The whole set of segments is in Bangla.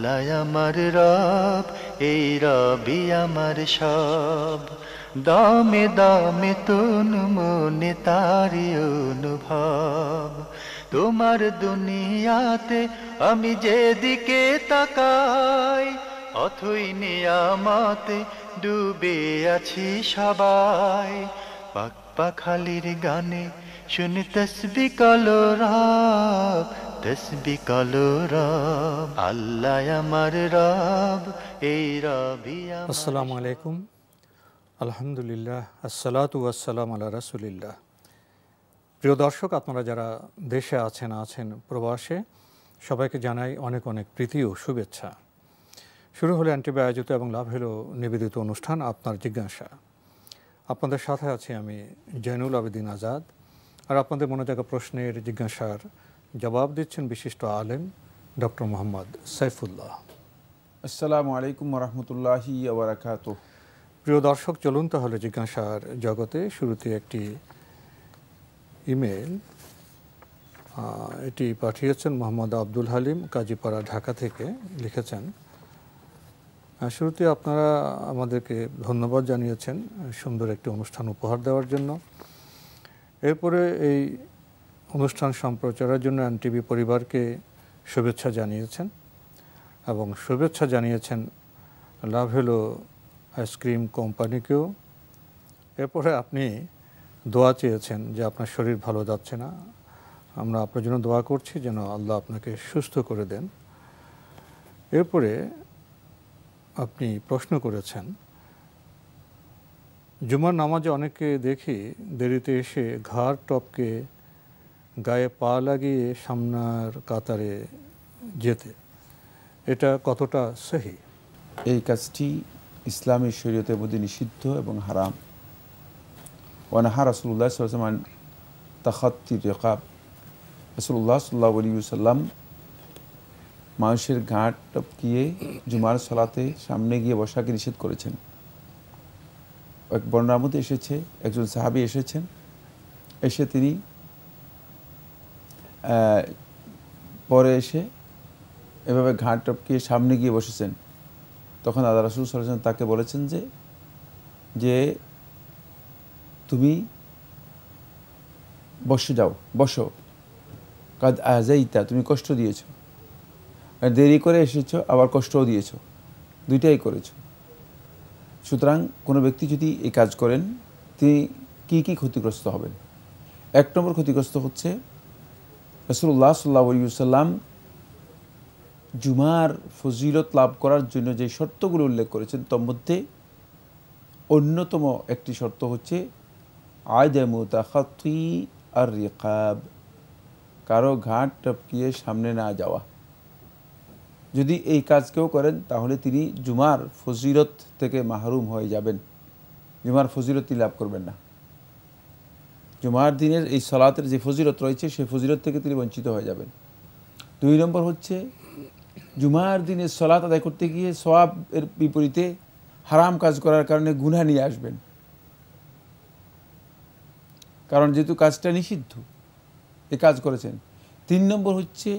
আল্লাহ আমার রব, এই রবি আমার সব। দামে দামে তুন মনে তারি অনুভব। তোমার দুনিয়াতে আমি যেদিকে তাকাই, অথই নিয়ামতে ডুবে আছি সবাই। পাক পাখালির গানে শুনি তসবি কলো রব, তসবি কলো রব। আল্লাহ আমার রব, এই রবি আমার। আসসালামু আলাইকুম, আলহামদুলিল্লাহ, আসসালাতু ওয়াসসালাম আলা রাসূলিল্লাহ। প্রিয় দর্শক, আপনারা যারা দেশে আছেন প্রবাসে, সবাইকে জানাই অনেক অনেক প্রীতি ও শুভেচ্ছা। শুরু হলো অ্যান্টিভি আয়োজিত এবং লাভ হলো নিবেদিত অনুষ্ঠান আপনার জিজ্ঞাসা। আপনাদের সাথে আছি আমি জয়নুল আবেদিন আজাদ। আর আপনাদের মনে থাকা প্রশ্নের জিজ্ঞাসার জবাব দিচ্ছেন বিশিষ্ট আলেম ডক্টর মোহাম্মদ সাইফুল্লাহ। আসসালামু আলাইকুম ওরহমতুল্লাহি ওয়া বারাকাতুহু। প্রিয় দর্শক, চলুন তাহলে জিজ্ঞাসার জগতে। শুরুতে একটি ইমেল, এটি পাঠিয়েছেন মোহাম্মদ আব্দুল হালিম, কাজীপাড়া, ঢাকা থেকে লিখেছেন। শুরুতে আপনারা আমাদেরকে ধন্যবাদ জানিয়েছেন সুন্দর একটি অনুষ্ঠান উপহার দেওয়ার জন্য। এরপরে এই অনুষ্ঠান সম্প্রচারের জন্য এনটিভি পরিবারকে শুভেচ্ছা জানিয়েছেন এবং শুভেচ্ছা জানিয়েছেন লাভ হলো আইসক্রিম কোম্পানিকেও। এরপরে আপনি দোয়া চেয়েছেন যে আপনার শরীর ভালো যাচ্ছে না, আমরা আপনার জন্য দোয়া করছি যেন আল্লাহ আপনাকে সুস্থ করে দেন। এরপরে আপনি প্রশ্ন করেছেন, জুমার নামাজে অনেকে দেখি দেরিতে এসে ঘাড় টপকে গায়ে পা লাগিয়ে সামনের কাতারে যেতে, এটা কতটা সহি? এই কাজটি ইসলামী শরীয়তের মধ্যে নিষিদ্ধ এবং হারাম। ওয়ানাহা রাসূলুল্লাহ সাল্লাল্লাহু আলাইহি ওয়াসাল্লাম তাখাত্তি রিকাব। রাসূলুল্লাহ সাল্লাল্লাহু আলাইহি ওয়াসাল্লাম মানুষের ঘাট টপকিয়ে জুমার সালাতে সামনে গিয়ে বসাকে নিষেধ করেছেন। এক বর্ণনার মধ্যে এসেছে, একজন সাহাবী এসেছেন, এসে তিনি পরে এসে এভাবে ঘাট টপকিয়ে সামনে গিয়ে বসেছেন। তখন আল্লাহ রাসূল সাল্লাল্লাহু আলাইহি ওয়াসাল্লাম তাকে বলেছেন যে তুমি বসো, কাদ আযাইতা, তুমি কষ্ট দিয়েছো, আর দেরি করে এসেছো, আবার কষ্টও দিয়েছো, দুইটাই করেছো। সুতরাং কোনো ব্যক্তি যদি এই কাজ করেন তিনি কি ক্ষতিগ্রস্ত হবেন? এক নম্বর ক্ষতিগ্রস্ত হচ্ছে, রাসূলুল্লাহ সাল্লাল্লাহু আলাইহি ওয়াসাল্লাম জুমার ফজিলত লাভ করার জন্য যে শর্তগুলো উল্লেখ করেছেন তার মধ্যে অন্যতম একটি শর্ত হচ্ছে আদামু তাখাত্তি আর রিকাব, কারো ঘাট টপকিয়ে সামনে না যাওয়া। যদি এই কাজ কেউ করেন তাহলে তিনি জুমার ফজিলত থেকে মাহরুম হয়ে যাবেন, জুমার ফজিলত তিনি লাভ করবেন না। জুমার দিনের এই সালাতের যে ফজিলত রয়েছে সেই ফজিলত থেকে তিনি বঞ্চিত হয়ে যাবেন। দুই নম্বর হচ্ছে, জুমার দিনে সালাত আদায় করতে গিয়ে সওয়াবের বিপরীতে হারাম কাজ করার কারণে গুনাহ নিয়ে আসবেন, কারণ যেহেতু কাজটা নিষিদ্ধ এই কাজ করেছেন। তিন নম্বর হচ্ছে,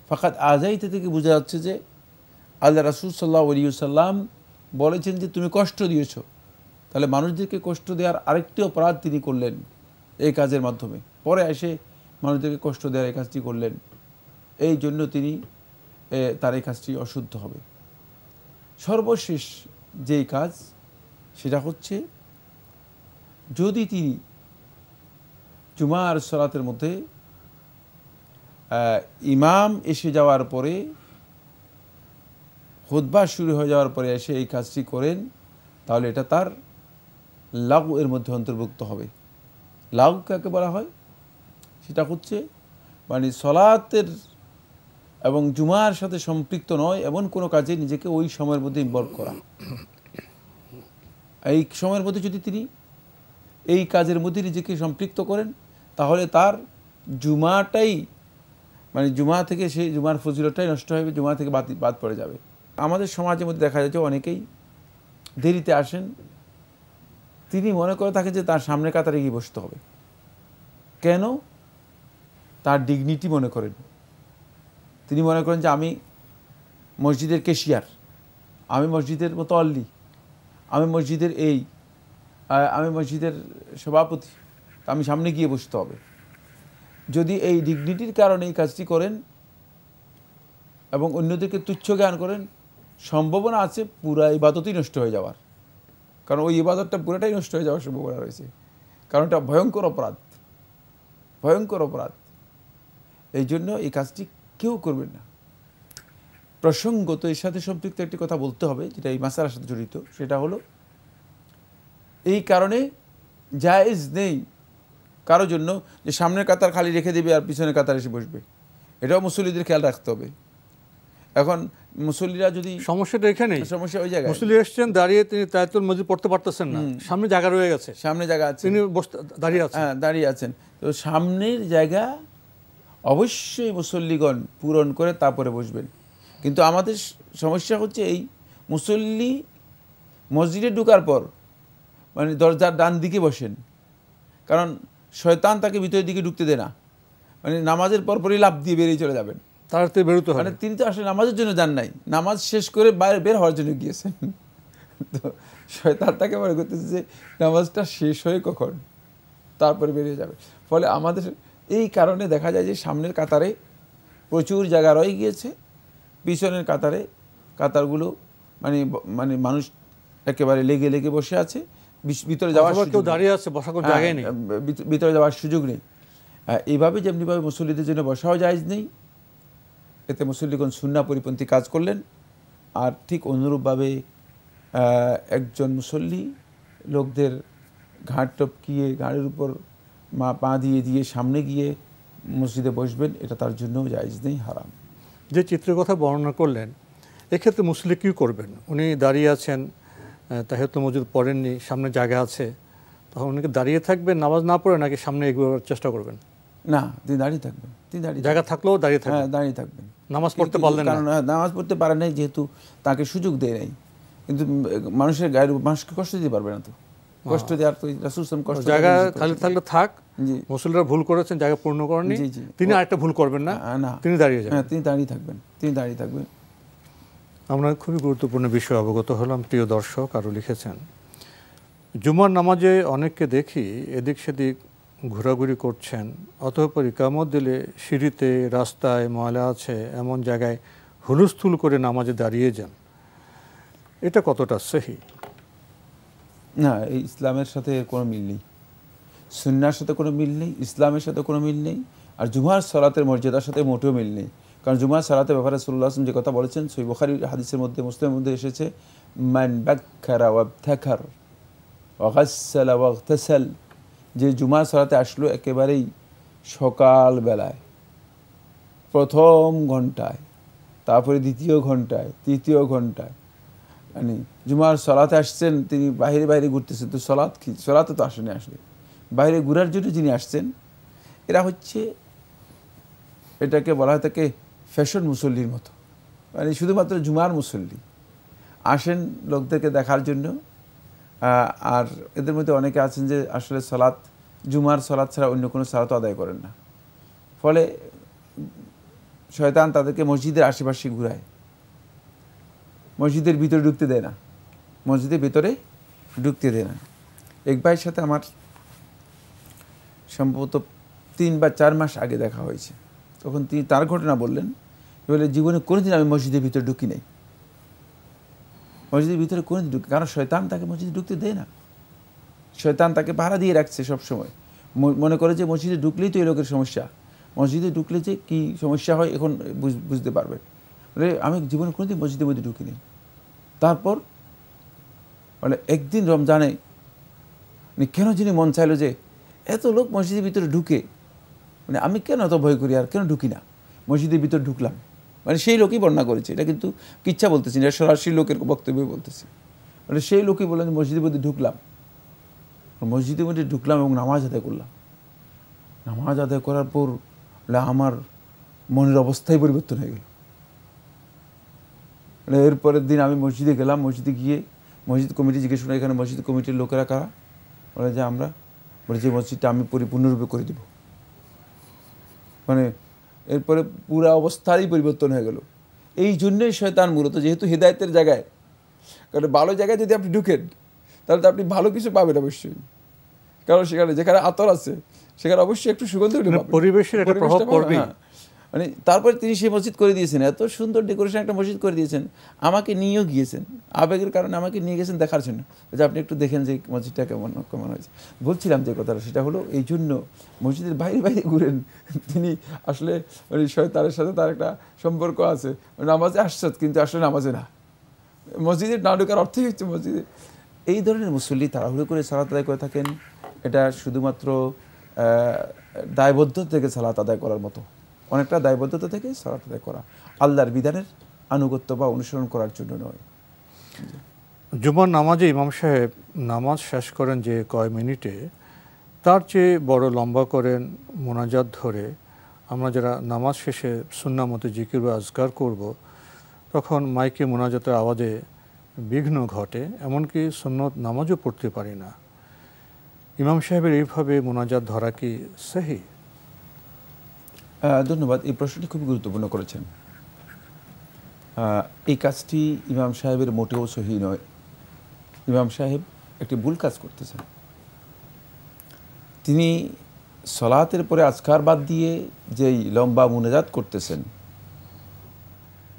ফাকাত আযাইতা থেকে বোঝা যাচ্ছে যে আল্লাহ রাসূল সাল্লাল্লাহু আলাইহি ওয়াসাল্লাম বলেছেন যে তুমি কষ্ট দিয়েছো, তাহলে মানুষদেরকে কষ্ট দেওয়ার আরেকটি অপরাধ তিনি করলেন এই কাজের মাধ্যমে। পরে এসে মানুষদেরকে কষ্ট দেওয়ার এই কাজটি করলেন, এই জন্য তিনি তার এই কাজটি অশুদ্ধ হবে। সর্বশেষ যেই কাজ সেটা হচ্ছে, যদি তিনি জুমার সালাতের মধ্যে ইমাম এসে যাওয়ার পরে, খুতবা শুরু হয়ে যাওয়ার পরে এসে এই কাজটি করেন, তাহলে এটা তার লাগু এর মধ্যে অন্তর্ভুক্ত হবে। লাগু কাকে বলা হয়? সেটা হচ্ছে মানে সলাতের এবং জুমার সাথে সম্পৃক্ত নয় এমন কোনো কাজে নিজেকে ওই সময়ের মধ্যে ইনভলভ করা। এই সময়ের মধ্যে যদি তিনি এই কাজের মধ্যে নিজেকে সম্পৃক্ত করেন তাহলে তার জুমাটাই মানে জুমা থেকে সেই জুমার ফজিলতটাই নষ্ট হবে, জুমা থেকে বাদ পড়ে যাবে। আমাদের সমাজের মধ্যে দেখা যায় যে অনেকেই দেরিতে আসেন, তিনি মনে করে থাকেন যে তার সামনে কাতারে গিয়ে বসতে হবে। কেন? তার ডিগনিটি মনে করেন, তিনি মনে করেন যে আমি মসজিদের ক্যাশিয়ার, আমি মসজিদের মোতাল্লি, আমি মসজিদের আমি মসজিদের সভাপতি, আমি সামনে গিয়ে বসতে হবে। যদি এই ডিগনিটির কারণে এই কাজটি করেন এবং অন্যদেরকে তুচ্ছ জ্ঞান করেন, সম্ভাবনা আছে পুরা ইবাদতই নষ্ট হয়ে যাওয়ার। কারণ ওই ইবাদতটা পুরোটাই নষ্ট হয়ে যাওয়ার সম্ভাবনা রয়েছে, কারণ এটা ভয়ঙ্কর অপরাধ, ভয়ঙ্কর অপরাধ। এই জন্য এই কাজটি কেউ করবেন না। প্রসঙ্গত এর সাথে সম্পৃক্ত একটি কথা বলতে হবে, যেটা এই মাসালার সাথে জড়িত, সেটা হলো এই কারণে জায়েজ নেই কারোর জন্য যে সামনের কাতার খালি রেখে দেবে আর পিছনের কাতার এসে বসবে। এটাও মুসল্লিদের খেয়াল রাখতে হবে। এখন মুসল্লিরা যদি, সমস্যাটা এখানেই, সমস্যা ওই জায়গায়, মুসল্লি এসছেন দাঁড়িয়ে, তিনি তায়াতুল মসজিদ পড়তে পারতেছেন না, সামনে জায়গা রয়ে গেছে, সামনে জায়গা আছে, তিনি দাঁড়িয়ে আছেন, হ্যাঁ দাঁড়িয়ে আছেন। তো সামনের জায়গা অবশ্যই মুসল্লিগণ পূরণ করে তারপরে বসবেন। কিন্তু আমাদের সমস্যা হচ্ছে এই মুসল্লি মসজিদে ঢোকার পর মানে দরজার ডান দিকে বসেন, কারণ শয়তান তাকে ভিতরের দিকে ঢুকতে দেয় না। মানে নামাজের পরপরই লাফ দিয়ে বেরিয়ে চলে যাবেন, তাড়াতাড়ি বেরোতে হবে। মানে তিনি তো আসলে নামাজের জন্য যান নাই, নামাজ শেষ করে বাইরে বের হওয়ার জন্য গিয়েছেন। তো শয়তান তাকে মনে করতেছে যে নামাজটা শেষ হয়ে কখন, তারপরে বেরিয়ে যাবে। ফলে আমাদের এই কারণে দেখা যায় যে সামনের কাতারে প্রচুর জায়গা রয়ে গিয়েছে, পিছনের কাতারগুলো মানে মানে মানুষ একেবারে লেগে লেগে বসে আছে, ভিতরে যাওয়ার কেউ দাঁড়িয়ে আছে, বসার কোনো জায়গায় নেই, ভিতরে যাওয়ার সুযোগ নেই। এইভাবে যেমনিভাবে মুসল্লিদের জন্য বসাও জায়েজ নেই, এতে মুসল্লিগণ সুন্নাহ পরিপন্থী কাজ করলেন। আর ঠিক অনুরূপভাবে একজন মুসল্লি লোকদের ঘাট টপকিয়ে ঘাড়ের উপর পা দিয়ে দিয়ে সামনে গিয়ে মসজিদে বসবেন, এটা তার জন্য জায়েজ নেই, হারাম। যে চিত্রের কথা বর্ণনা করলেন, এক্ষেত্রে মুসল্লি কী করবেন? উনি দাঁড়িয়ে আছেন, তাহিয়াতুল মসজিদ পড়েননি, সামনে জায়গা আছে, তখন উনি দাঁড়িয়ে থাকবেন নামাজ না পড়ে, নাকি সামনে এগোবার চেষ্টা করবেন? না, তিনি দাঁড়িয়ে থাকবেন, তিনি দাঁড়িয়ে, জায়গা থাকলেও দাঁড়িয়ে থাকবেন, হ্যাঁ দাঁড়িয়ে থাকবেন। নামাজ পড়তে পারলেন না, কারণ নামাজ পড়তে পারে নাই, যেহেতু তাকে সুযোগ দেয় নাই। কিন্তু মানুষের গায়ের মানুষকে কষ্ট দিতে পারবে না, তো কষ্ট দেওয়ার তো রাসূল সাল্লাল্লাহু আলাইহি ওয়াসাল্লাম কষ্ট, জায়গা খালি থাকলে থাক, মুসল্লিরা ভুল করেছেন, জায়গা পূর্ণ করেননি, তিনি আরেকটা ভুল করবেন না, তিনি দাঁড়িয়ে যাবেন, তিনি দাঁড়িয়ে থাকবেন, তিনি দাঁড়িয়ে থাকবেন। আমরা খুবই গুরুত্বপূর্ণ বিষয় অবগত হলাম। প্রিয় দর্শক, আরও লিখেছেন, জুমার নামাজে অনেককে দেখি এদিক সেদিক ঘোরাঘুরি করছেন, অতঃপর ইকামত দিলে সিঁড়িতে, রাস্তায় ময়লা আছে এমন জায়গায় হুলস্থুল করে নামাজে দাঁড়িয়ে যান, এটা কতটা সহি? না, এই ইসলামের সাথে কোনো মিল নেই, সুন্নাহর সাথে কোনো মিল নেই, ইসলামের সাথে কোনো মিল নেই, আর জুমার সালাতের মর্যাদার সাথে মোটেও মিল নেই। কারণ জুমার সালাতের ব্যাপারে রাসূলুল্লাহ সাল্লাল্লাহু আলাইহি ওয়াসাল্লাম যে কথা বলেছেন, সহিহ বুখারীর হাদিসের মধ্যে, মুসলিমের মধ্যে এসেছে, মান বাক্কারা ওয়াবতাকার ওয়া গাসসালা ওয়াগতাসাল, যে জুমার সালাতে আসলো একেবারেই সকাল বেলায় প্রথম ঘন্টায়, তারপরে দ্বিতীয় ঘন্টায়, তৃতীয় ঘন্টায়, মানে জুমার সালাতে আসছেন, তিনি বাইরে বাইরে ঘুরতেছেন, তো সালাতে তো আসেনি, আসলে বাইরে ঘুরার জন্য যিনি আসছেন, এরা হচ্ছে, এটাকে বলা হয় থাকে ফ্যাশন মুসল্লির মতো, মানে শুধুমাত্র জুমার মুসল্লি আসেন লোকদেরকে দেখার জন্য। আর এদের মধ্যে অনেকে আছেন যে আসলে জুমার সালাত ছাড়া অন্য কোনো সালাত আদায় করেন না। ফলে শয়তান তাদেরকে মসজিদের আশেপাশে ঘুরায়, মসজিদের ভিতরে ঢুকতে দেয় না, মসজিদের ভিতরে ঢুকতে দেয় না। এক ভাইয়ের সাথে আমার সম্ভবত 3 বা 4 মাস আগে দেখা হয়েছে, তখন তিনি তার ঘটনা বললেন, বলে জীবনে কোনোদিন আমি মসজিদের ভিতরে ঢুকি নাই, মসজিদের ভিতরে কোনোদিন ঢুকি, কারণ শয়তান তাকে মসজিদে ঢুকতে দেয় না, শয়তান তাকে পাহারা দিয়ে রাখছে সবসময়, মনে করে যে মসজিদে ঢুকলেই তো এই লোকের সমস্যা, মসজিদে ঢুকলে যে কী সমস্যা হয় এখন বুঝতে পারবেন। বলে আমি জীবনে কোনোদিন মসজিদের মধ্যে ঢুকি নেই। তারপর বলে একদিন রমজানে কেন যিনি মন চাইলো যে এত লোক মসজিদের ভিতরে ঢুকে, মানে আমি কেন এত ভয় করি আর কেন ঢুকি না, মসজিদের ভিতরে ঢুকলাম, মানে সেই লোকই বর্ণনা করেছে, এটা কিন্তু কিচ্ছা বলতেছি না, সরাসরি লোকের বক্তব্য বলতেছি। মানে সেই লোকই বললেন মসজিদের মধ্যে ঢুকলাম, মসজিদের মধ্যে ঢুকলাম এবং নামাজ আদায় করলাম, নামাজ আদায় করার পর আমার মনের অবস্থাই পরিবর্তন হয়ে গেল। মানে এরপরের দিন আমি মসজিদে গেলাম, মসজিদে গিয়ে মসজিদ কমিটি জিজ্ঞেস করলাম, এখানে মসজিদ কমিটির লোকেরা কারা? বলে যে আমরা, বলে যে মসজিদটা আমি পরিপূর্ণরূপে করে দেব। মানে এরপরে পুরো অবস্থারই পরিবর্তন হয়ে গেল। এই জন্যই শয়তান মূলত, যেহেতু হেদায়েতের জায়গায়, কারণ ভালো জায়গায় যদি আপনি ঢুকেন তাহলে তো আপনি ভালো কিছু পাবেন অবশ্যই, কারণ সেখানে যেখানে আতর আছে সেখানে অবশ্যই একটু সুগন্ধ পরিবেশের একটা প্রভাব পড়বে। মানে তারপরে তিনি সেই মসজিদ করে দিয়েছেন, এত সুন্দর ডেকোরেশন একটা মসজিদ করে দিয়েছেন, আমাকে নিয়েও গিয়েছেন, আবেগের কারণে আমাকে নিয়ে গেছেন দেখার জন্য, যে আপনি একটু দেখেন যে মসজিদটা কেমন কেমন হয়েছে। বলছিলাম যে কথাটা সেটা হলো এই জন্য মসজিদের বাইরে বাইরে ঘুরেন, তিনি আসলে মানে শয়তানের সাথে তার একটা সম্পর্ক আছে, নামাজে আসছে কিন্তু আসলে নামাজে না, মসজিদের না ঢোকার অর্থই হচ্ছে মসজিদে। এই ধরনের মুসল্লি তাড়াহুড়ো করে সালাত আদায় করে থাকেন, এটা শুধুমাত্র দায়বদ্ধতা থেকে সালাত আদায় করার মতো, অনেকটা দায়বদ্ধতা থেকে সালাত আদায় করা, আল্লাহর বিধানের আনুগত্য বা অনুসরণ করার জন্য নয়। জুমার নামাজে ইমাম সাহেব নামাজ শেষ করেন যে কয় মিনিটে, তার চেয়ে বড় লম্বা করেন মোনাজাত ধরে। আমরা যারা নামাজ শেষে সুন্নাহ মতে জিকির বা আজকার করব, তখন মাইকে মোনাজাতের আওয়াজে বিঘ্ন ঘটে, এমনকি সুন্নত নামাজও পড়তে পারি না। ইমাম সাহেবের এইভাবে মোনাজাত ধরা কি সহি? ধন্যবাদ, এই প্রশ্নটি খুব গুরুত্বপূর্ণ করেছেন। এই কাজটি ইমাম সাহেবের মোটেও সহি নয়। ইমাম সাহেব একটি ভুল কাজ করতেছেন। তিনি সলাতের পরে আজকার বাদ দিয়ে যেই লম্বা মোনাজাত করতেছেন,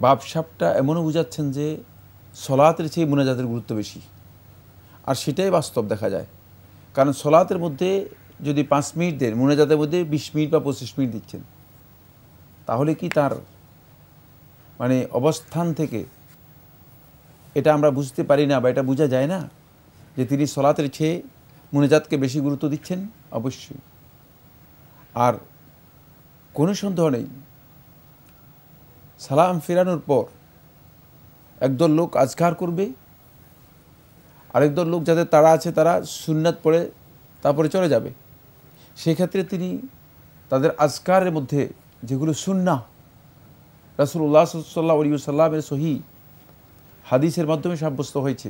বাপসাপটা এমনও বুঝাচ্ছেন যে সলাতের চেয়ে মোনাজাতের গুরুত্ব বেশি, আর সেটাই বাস্তব দেখা যায়। কারণ সলাতের মধ্যে যদি 5 মিনিট দেন, মোনাজাতের মধ্যে 20 মিনিট বা 25 মিনিট দিচ্ছেন, তাহলে কি তার মানে অবস্থান থেকে এটা আমরা বুঝতে পারি না বা এটা বোঝা যায় না যে তিনি সলাতের চেয়ে মোনাজাতকে বেশি গুরুত্ব দিচ্ছেন? অবশ্যই। আর কোনো সন্দেহ নেই, সালাম ফেরানোর পর একদল লোক আজকার করবে, আরেকদল লোক যাদের তারা আছে তারা সুন্নাত পড়ে তারপরে চলে যাবে। সেক্ষেত্রে তিনি তাদের আজকারের মধ্যে যেগুলো সুন্নাহ, রাসূলুল্লাহ সাল্লাল্লাহু আলাইহি ওয়াসাল্লামের সহি হাদিসের মাধ্যমে সাব্যস্ত হয়েছে,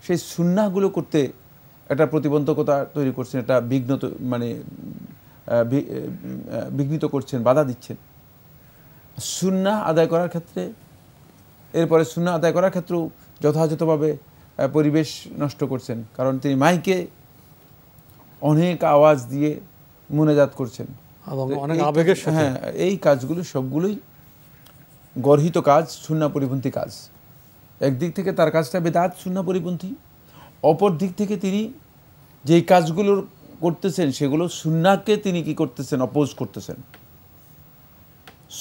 সেই সুন্নাহগুলো করতে একটা প্রতিবন্ধকতা তৈরি করছেন, একটা বিঘ্নিত করছেন, বাধা দিচ্ছেন সুন্নাহ আদায় করার ক্ষেত্রে। এরপরে সুন্নাহ আদায় করার ক্ষেত্রেও যথাযথভাবে পরিবেশ নষ্ট করছেন, কারণ তিনি মাইকে অনেক আওয়াজ দিয়ে মোনাজাত করছেন, অনেক আবেগের সাথে। হ্যাঁ, এই কাজগুলো সবগুলোই গর্হিত কাজ, সুন্নাহ পরিপন্থী কাজ। একদিক থেকে তার কাজটা বেদাত, সুন্নাহ পরিপন্থী, অপর দিক থেকে তিনি যেই কাজগুলো করতেছেন সেগুলো সুন্নাহকে তিনি কি করতেছেন? অপোজ করতেছেন,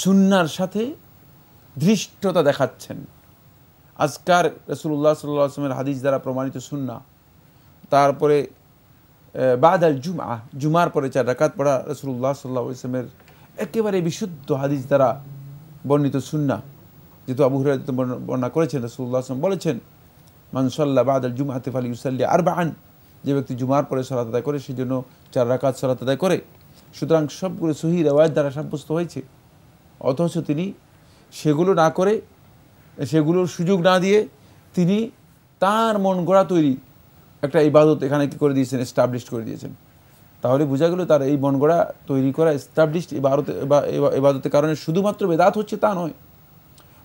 সুন্নাহর সাথে ধৃষ্টতা দেখাচ্ছেন। আজকার রাসূলুল্লাহ সাল্লাল্লাহু আলাইহি ওয়াসাল্লামের হাদিস দ্বারা প্রমাণিত সুন্নাহ, তারপরে বাদাল জুমার পরে 4 রাকাত পড়া রাসূলুল্লাহ সাল্লাল্লাহু আলাইহি ওয়াসাল্লামের একেবারে বিশুদ্ধ হাদিস দ্বারা বর্ণিত সুন্নাহ, যেহেতু আবু হুরায়রা বর্ণনা করেছেন, রাসূলুল্লাহ সাল্লাল্লাহু আলাইহি ওয়াসাল্লাম বলেছেন, মান সাল্লা বাদাল জুমআতি ফালিউসাল্লি আরবাআন, যে ব্যক্তি জুমার পরে সালাত আদায় করে সেজন্য 4 রাকাত সালাত আদায় করে। সুতরাং সবগুলো সহিহ রিওয়ায়াত দ্বারা সাব্যস্ত হয়েছে, অথচ তিনি সেগুলো না করে, সেগুলোর সুযোগ না দিয়ে তিনি তার মন গড়া তৈরি একটা ইবাদত এখানে কি করে দিয়েছেন? এস্টাবলিশ করে দিয়েছেন। তাহলে বোঝা গেল তার এই মন গড়া তৈরি করা এস্টাবলিশড ইবাদতের কারণে শুধুমাত্র বেদাত হচ্ছে তা নয়,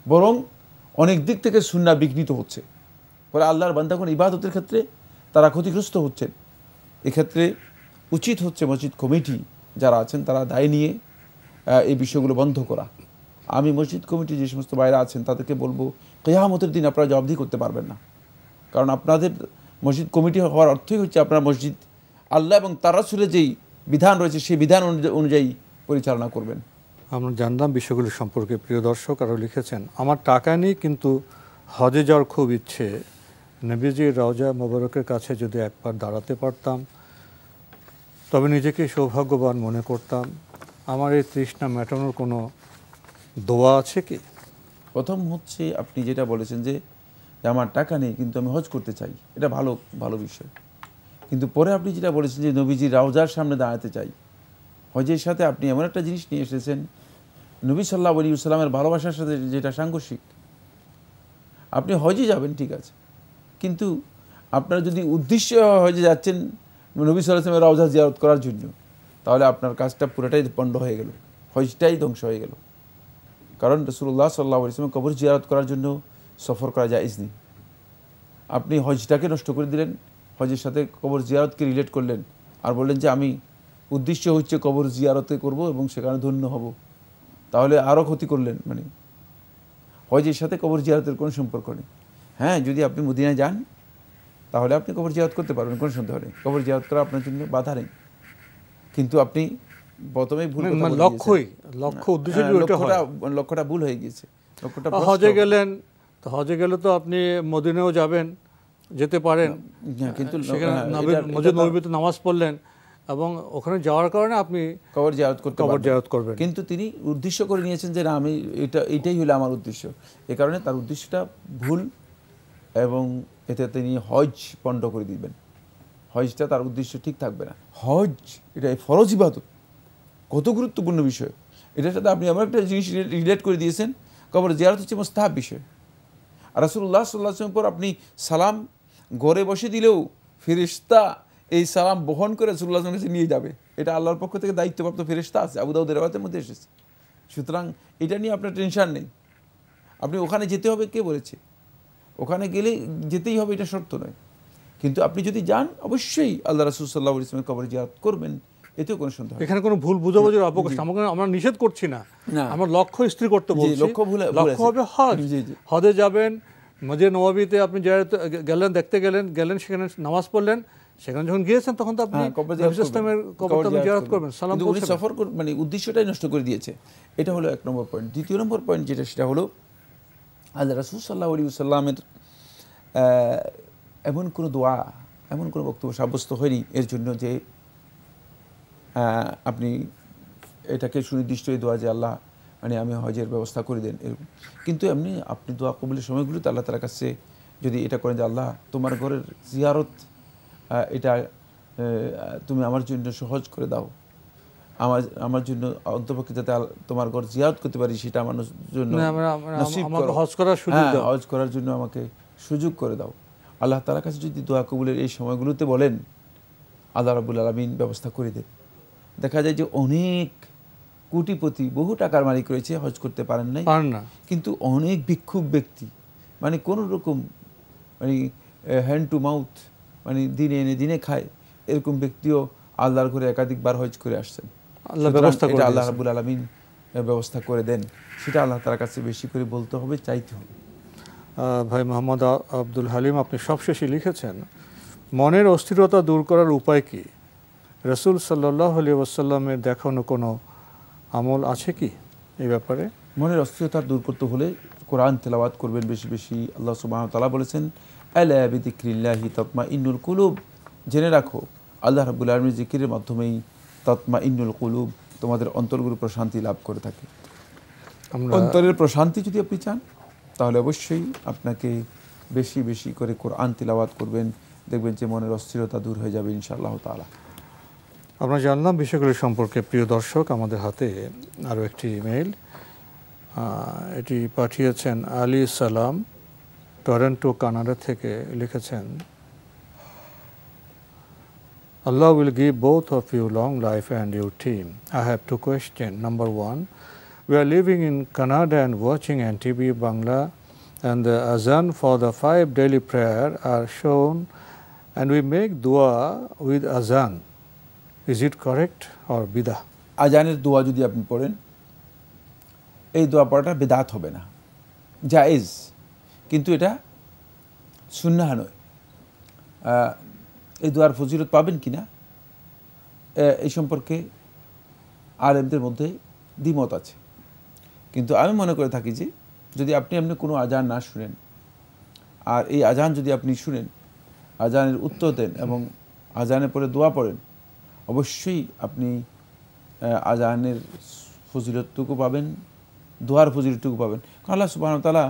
বরং অনেক দিক থেকে সুন্নাহ বিঘ্নিত হচ্ছে। ফলে আল্লাহর বান্দাগণ ইবাদতের ক্ষেত্রে তারা ক্ষতিগ্রস্ত হচ্ছেন। এক্ষেত্রে উচিত হচ্ছে মসজিদ কমিটি যারা আছেন তারা দায় নিয়ে এই বিষয়গুলো বন্ধ করা। আমি মসজিদ কমিটি যে সমস্ত বাইরে আছেন তাদেরকে বলবো, কিয়ামতের দিন আপনারা জবাবদিহি করতে পারবেন না, কারণ আপনাদের মসজিদ কমিটি হওয়ার অর্থই হচ্ছে আপনার মসজিদ আল্লাহ এবং তার রাসূলের যেই বিধান রয়েছে সেই বিধান অনুযায়ী পরিচালনা করবেন। আমরা জানলাম বিষয়গুলো সম্পর্কে। প্রিয় দর্শক আরও লিখেছেন, আমার টাকা নেই কিন্তু হজে যাওয়ার খুব ইচ্ছে, নবীজির রওজা মোবারকের কাছে যদি একবার দাঁড়াতে পারতাম তবে নিজেকে সৌভাগ্যবান মনে করতাম। আমার এই তৃষ্ণা মেটানোর কোনো দোয়া আছে কি? প্রথম হচ্ছে আপনি যেটা বলেছেন যে আমার টাকা নেই কিন্তু আমি হজ করতে চাই, এটা ভালো ভালো বিষয়। কিন্তু পরে আপনি যেটা বলেছেন যে নবীজির রওজার সামনে দাঁড়াতে চাই, হজের সাথে আপনি এমন একটা জিনিস নিয়ে এসেছেন নবী সাল্লাল্লাহু আলাইহি ওয়াসাল্লামের ভালোবাসার সাথে যেটা সাংঘর্ষিক। আপনি হজে যাবেন ঠিক আছে, কিন্তু আপনার যদি উদ্দেশ্য হজে যাচ্ছেন নবী সাল্লাল্লাহু আলাইহি ওয়াসাল্লামের রওজা জিয়ারত করার জন্য, তাহলে আপনার কাজটা পুরোটাই পণ্ড হয়ে গেল, হজটাই ধ্বংস হয়ে গেল। কারণ রাসূলুল্লাহ সাল্লাল্লাহু আলাইহি ওয়াসাল্লাম কবর জিয়ারত করার জন্য সফর করা জায়েজ নেই। আপনি হজটাকে নষ্ট করে দিলেন, হজের সাথে কবর জিয়ারতকে রিলেট করলেন আর বললেন যে আমি উদ্দেশ্য হচ্ছে কবর জিয়ারতে করব এবং সেখানে ধন্য হব, তাহলে আরও ক্ষতি করলেন। মানে হজের সাথে কবর জিয়ারতের কোনো সম্পর্ক নেই। হ্যাঁ, যদি আপনি মদিনায় যান তাহলে আপনি কবর জিয়ারত করতে পারবেন, কোনো সন্দেহ নেই, কবর জিয়ারত করা আপনার জন্য বাধা নেই। কিন্তু আপনি প্রথমেই ভুল কথা বলে লক্ষ্যটা ভুল হয়ে গিয়েছে। লক্ষ্যটা হজে গেলেন, তো হজে গেলে তো আপনি মদিনাও যাবেন, যেতে পারেন, কিন্তু মসজিদ নববীতে নামাজ পড়লেন এবং ওখানে যাওয়ার কারণে আপনি কবর জিয়ারত করবেন। কিন্তু তিনি উদ্দেশ্য করে নিয়েছেন যে না, আমি এটাই হলো আমার উদ্দেশ্য, এ কারণে তার উদ্দেশ্যটা ভুল এবং এতে তিনি হজ পণ্ড করে দিবেন। হজটা তার উদ্দেশ্য ঠিক থাকবে না। হজ এটা ফরজ ইবাদত, কত গুরুত্বপূর্ণ বিষয়। এটার সাথে আপনি এমন একটা জিনিস রিলেট করে দিয়েছেন, কবর জিয়ারত হচ্ছে মুস্তাহাব বিষয়। আর রাসূলুল্লাহ সাল্লাল্লাহু আলাইহি ওয়াসাল্লাম পর আপনি সালাম ঘরে বসে দিলেও ফেরেশতা এই সালাম বহন করে রাসূলুল্লাহ সাল্লাল্লাহু আলাইহি ওয়াসাল্লামের কাছে নিয়ে যাবে। এটা আল্লাহর পক্ষ থেকে দায়িত্বপ্রাপ্ত ফেরেশতা আছে, আবু দাউদের riwayat-এর মধ্যে এসেছে। সুতরাং এটা নিয়ে আপনার টেনশন নেই। আপনি ওখানে যেতে হবে, কে বলেছে? ওখানে গেলে যেতেই হবে এটা শর্ত নয়। কিন্তু আপনি যদি যান অবশ্যই আল্লাহ রাসূল সাল্লাল্লাহু আলাইহি ওয়াসাল্লামের কবর জিয়ারত করবেন, এতেও কোনো সন্দেহ নেই। এখানে কোনো ভুল বুঝাবুঝির অবকাশ, আমরা নিষেধ করছি না, আমরা লক্ষ্য স্থির করতে বলছি। লক্ষ্য হবে হজ। হজে যাবেন, মসজিদ নববীতে আপনি গেলেন, দেখতে গেলেন, সেখানে নামাজ পড়লেন, সেখানে যখন গিয়েছেন তখন তো আপনি ইসলামের কবরটা জিয়ারত করবেন, সালাম করবেন। সফর মানে উদ্দেশ্যটাই নষ্ট করে দিয়েছে। এটা হলো এক নম্বর পয়েন্ট। দ্বিতীয় নম্বর পয়েন্ট যেটা, সেটা হলো আল্লাহ রাসূল সাল্লাল্লাহু আলাইহি ওয়াসাল্লামের এমন কোনো দোয়া, এমন কোনো বক্তব্য সাব্যস্ত হয়নি এর জন্য যে আপনি এটাকে সুনির্দিষ্ট এই দোয়া যে আল্লাহ মানে আমি হজের ব্যবস্থা করে দেন এরকম। কিন্তু এমনি আপনি দোয়া কবুলের সময়গুলোতে আল্লাহ তাআলার কাছে যদি এটা করেন যে আল্লাহ তোমার ঘরের জিয়ারত এটা তুমি আমার জন্য সহজ করে দাও, আমার জন্য অন্তপক্ষে যাতে তোমার ঘর জিয়ারত করতে পারি সেটা আমার জন্য নসিব করো, হজ করার জন্য আমাকে সুযোগ করে দাও। আল্লাহ তাআলার কাছে যদি দোয়া কবুলের এই সময়গুলোতে বলেন, আল্লাহ রাব্বুল আলামিন ব্যবস্থা করে দেন। দেখা যায় যে অনেক কোটিপতি, বহু টাকার মালিক রয়েছে, হজ করতে পারেন না, কিন্তু অনেক ভিক্ষুক ব্যক্তি মানে কোনো রকম মানে হ্যান্ড টু মাউথ মানে দিনে এনে দিনে খায়, এরকম ব্যক্তিও আল্লাহর ঘরে একাধিকবার হজ করে আসছেন। এটা আল্লাহ রাব্বুল আলামিন ব্যবস্থা করে দেন, সেটা আল্লাহ তাআলার কাছে বেশি করে বলতে হবে, চাইতে হবে। ভাই মোহাম্মদ আব্দুল হালিম, আপনি সবশেষে লিখেছেন, মনের অস্থিরতা দূর করার উপায় কি? রাসূল সাল্লাল্লাহু আলাইহি ওয়াসাল্লামের দেখানো কোনো আমল আছে কি এই ব্যাপারে? মনের অস্থিরতা দূর করতে হলে কোরআন তেলাওয়াত করবেন বেশি বেশি। আল্লাহ সুবহানাহু ওয়া তাআলা বলেছেন, আলা বিযিকরিল্লাহি তাতমাইন্নুল কুলুব, জেনে রাখো আল্লাহ রাব্বুল আলামিনের জিকিরের মাধ্যমেই তাতমাইন্নুল কুলুব, তোমাদের অন্তরগুলো প্রশান্তি লাভ করে থাকে। অন্তরের প্রশান্তি যদি আপনি চান তাহলে অবশ্যই আপনাকে বেশি বেশি করে কোরআন তিলাওয়াত করবেন, দেখবেন যে মনের অস্থিরতা দূর হয়ে যাবে ইনশাআল্লাহ তাআলা। আমরা জানলাম বিষয়গুলি সম্পর্কে। প্রিয় দর্শক, আমাদের হাতে আরও একটি ইমেইল, এটি পাঠিয়েছেন আলী সালাম, টরন্টো কানাডা থেকে। লিখেছেন, Allah will give both of you long life and your team. I have two questions. Number one, we are living in Canada and watching NTV Bangla, and the azan for the 5 daily prayer are shown, and we make dua with azan. Is it correct or bidah? আজানের দোয়া যদি আপনি পড়েন, এই দোয়া পড়াটা বিদআত হবে না, জায়েজ, কিন্তু এটা সুন্নাহ নয়। এই দোয়ার ফজিলত পাবেন কিনা এই সম্পর্কে আলেমদের মধ্যে দ্বিমত আছে, কিন্তু আমি মনে করে থাকি যে যদি আপনি কোনো আজান না শুনেন আর এই আজান যদি আপনি শুনেন, আজানের উত্তর দেন এবং আজানের পরে দোয়া পড়েন, অবশ্যই আপনি আজানের ফজিলতটুকু পাবেন, দোয়ার ফজিলতটুকু পাবেন। কারণ আল্লাহ সুবহানাহু ওয়া তাআলা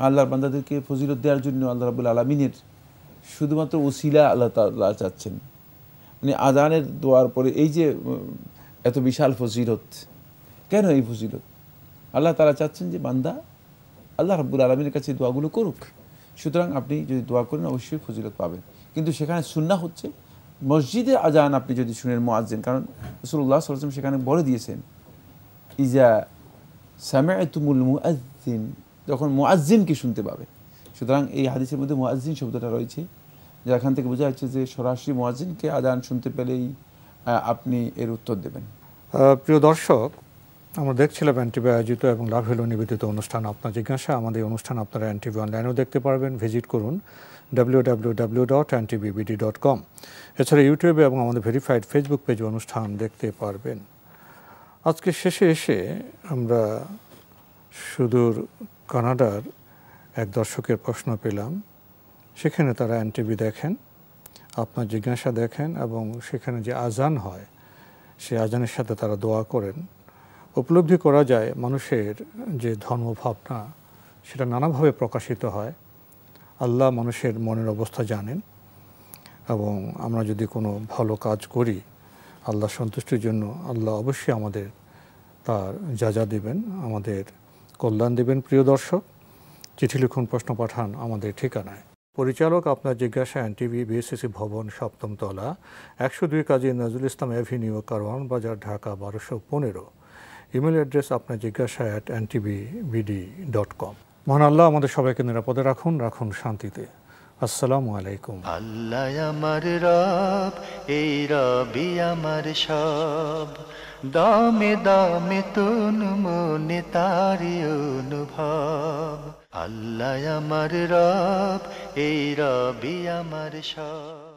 আল্লাহর বান্দাদেরকে ফজিলত দেওয়ার জন্য আল্লাহ রাব্বুল আলামিনের শুধুমাত্র ওসিলা আল্লাহ তাআলা চাচ্ছেন। মানে আজানের দোয়ার পরে এই যে এত বিশাল ফজিলত, কেন এই ফজিলত? আল্লাহ তাআলা চাচ্ছেন যে বান্দা আল্লাহ রাব্বুল আলামিনের কাছে দোয়াগুলো করুক। সুতরাং আপনি যদি দোয়া করেন অবশ্যই ফজিলত পাবেন, কিন্তু সেখানে সুন্নাহ হচ্ছে মসজিদে আজান আপনি যদি শুনেন মুয়াজ্জিন, কারণ রাসূলুল্লাহ সাল্লাল্লাহু আলাইহি ওয়াসাল্লাম সেখানে বলে দিয়েছেন, ইজা সামি'তুমুল মুআজ্জিন, যখন মুআজ্জিনকে শুনতে পাবে। সুতরাং এই হাদিসের মধ্যে মুআজ্জিন শব্দটা রয়েছে, যেখান থেকে বোঝা যাচ্ছে যে সরাসরি মুআজ্জিনকে আযান শুনতে পেলেই আপনি এর উত্তর দেবেন। প্রিয় দর্শক, আমরা দেখছিলাম এনটিভি আয়োজিত এবং লাভ হলো নিবেদিত অনুষ্ঠান আপনার জিজ্ঞাসা। আমাদের এই অনুষ্ঠান আপনারা এনটিভি অনলাইনেও দেখতে পারবেন, ভিজিট করুন www.ntvbd.com। এছাড়া ইউটিউবে এবং আমাদের ভেরিফাইড ফেসবুক পেজে অনুষ্ঠান দেখতে পারবেন। আজকে শেষে এসে আমরা সুদূর কানাডার এক দর্শকের প্রশ্ন পেলাম। সেখানে তারা এনটিভি দেখেন, আপনার জিজ্ঞাসা দেখেন এবং সেখানে যে আজান হয় সেই আজানের সাথে তারা দোয়া করেন। উপলব্ধি করা যায় মানুষের যে ধর্মভাবনা সেটা নানাভাবে প্রকাশিত হয়। আল্লাহ মানুষের মনের অবস্থা জানেন এবং আমরা যদি কোনো ভালো কাজ করি আল্লাহ সন্তুষ্টির জন্য আল্লাহ অবশ্যই আমাদের তার যা দেবেন, আমাদের কল্যাণ দেবেন। প্রিয় দর্শক, চিঠি লিখুন, প্রশ্ন পাঠান আমাদের ঠিকানায়। পরিচালক আপনার জিজ্ঞাসা, এনটিভি, বিএসসিসি ভবন, 7ম তলা, 102 কাজী নজরুল ইসলাম অ্যাভিনিউ, কারওয়ান বাজার, ঢাকা 1215। ইমেল অ্যাড্রেস আপনার জিজ্ঞাসা @ntvbd.com। মহান আল্লাহ আমাদের সবাইকে নিরাপদে রাখুন, রাখুন শান্তিতে। আসসালামু আলাইকুম। আল্লাহ আমার রব, এই রবি আমার সব, দামে দামে তুন মনে তারি অনুভব। আল্লাহ আমার রব, এই রবি আমার সব।